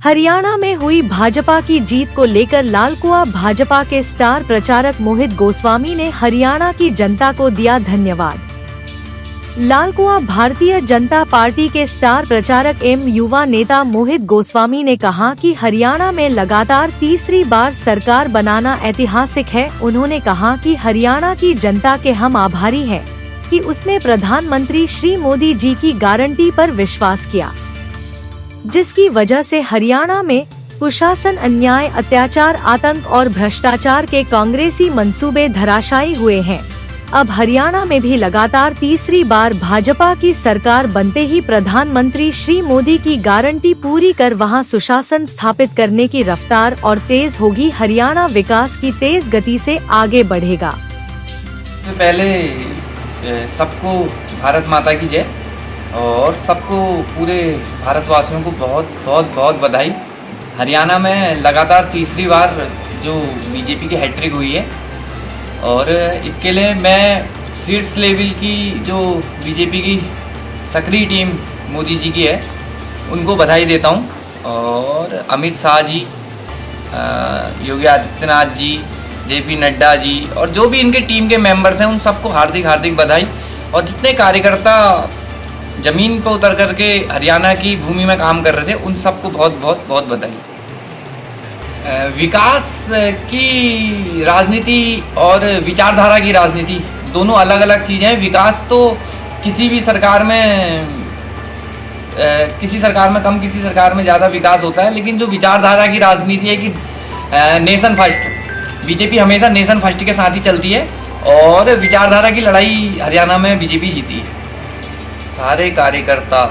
हरियाणा में हुई भाजपा की जीत को लेकर लालकुआं भाजपा के स्टार प्रचारक मोहित गोस्वामी ने हरियाणा की जनता को दिया धन्यवाद। लालकुआं भारतीय जनता पार्टी के स्टार प्रचारक एवं युवा नेता मोहित गोस्वामी ने कहा कि हरियाणा में लगातार तीसरी बार सरकार बनाना ऐतिहासिक है। उन्होंने कहा कि हरियाणा की जनता के हम आभारी हैं कि उसने प्रधानमंत्री श्री मोदी जी की गारंटी पर विश्वास किया, जिसकी वजह से हरियाणा में कुशासन, अन्याय, अत्याचार, आतंक और भ्रष्टाचार के कांग्रेसी मंसूबे धराशायी हुए हैं। अब हरियाणा में भी लगातार तीसरी बार भाजपा की सरकार बनते ही प्रधानमंत्री श्री मोदी की गारंटी पूरी कर वहां सुशासन स्थापित करने की रफ्तार और तेज होगी। हरियाणा विकास की तेज गति से आगे बढ़ेगा। सबसे पहले सबको भारत माता की जय और सबको पूरे भारतवासियों को बहुत बहुत बहुत बधाई। हरियाणा में लगातार तीसरी बार जो बीजेपी की हैट्रिक हुई है और इसके लिए मैं शीर्ष लेवल की जो बीजेपी की सक्रिय टीम मोदी जी की है उनको बधाई देता हूं। और अमित शाह जी, योगी आदित्यनाथ जी, जेपी नड्डा जी और जो भी इनके टीम के मेंबर्स हैं उन सबको हार्दिक हार्दिक बधाई। और जितने कार्यकर्ता ज़मीन पर उतर करके हरियाणा की भूमि में काम कर रहे थे उन सबको बहुत बहुत बहुत बधाई। विकास की राजनीति और विचारधारा की राजनीति दोनों अलग अलग चीज़ें हैं। विकास तो किसी भी सरकार में किसी सरकार में कम, किसी सरकार में ज़्यादा विकास होता है, लेकिन जो विचारधारा की राजनीति है कि नेशन फर्स्ट, बीजेपी हमेशा नेशन फर्स्ट के साथ ही चलती है और विचारधारा की लड़ाई हरियाणा में बीजेपी जीती है। सारे कार्यकर्ता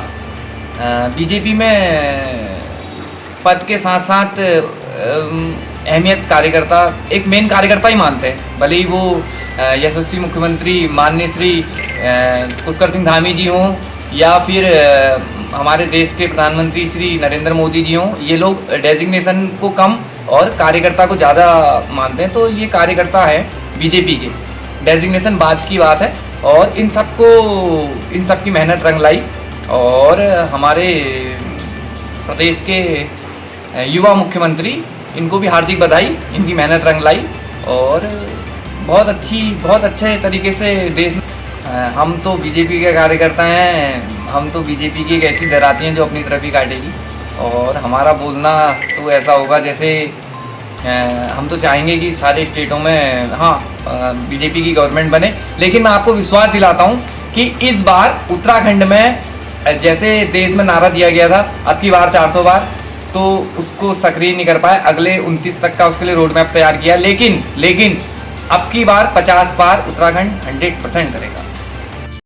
बीजेपी में पद के साथ साथ अहमियत कार्यकर्ता एक मेन कार्यकर्ता ही मानते हैं, भले ही वो यशस्वी मुख्यमंत्री माननीय श्री पुष्कर सिंह धामी जी हों या फिर हमारे देश के प्रधानमंत्री श्री नरेंद्र मोदी जी हों। ये लोग डेजिग्नेशन को कम और कार्यकर्ता को ज़्यादा मानते हैं, तो ये कार्यकर्ता है बीजेपी के, डेजिग्नेशन बाद की बात है। और इन सब की मेहनत रंग लाई और हमारे प्रदेश के युवा मुख्यमंत्री, इनको भी हार्दिक बधाई, इनकी मेहनत रंग लाई और बहुत अच्छे तरीके से देश में हम तो बीजेपी के कार्यकर्ता हैं, हम तो बीजेपी की एक ऐसी डराती हैं जो अपनी तरफ ही काटेगी। और हमारा बोलना तो ऐसा होगा जैसे हम तो चाहेंगे कि सारे स्टेटों में बीजेपी की गवर्नमेंट बने, लेकिन मैं आपको विश्वास दिलाता हूं कि इस बार उत्तराखंड में जैसे देश में नारा दिया गया था अब की बार 400 बार, तो उसको सक्रिय नहीं कर पाए। अगले 29 तक का उसके लिए रोड मैप तैयार किया, लेकिन अब की बार 50 बार उत्तराखंड 100% करेगा।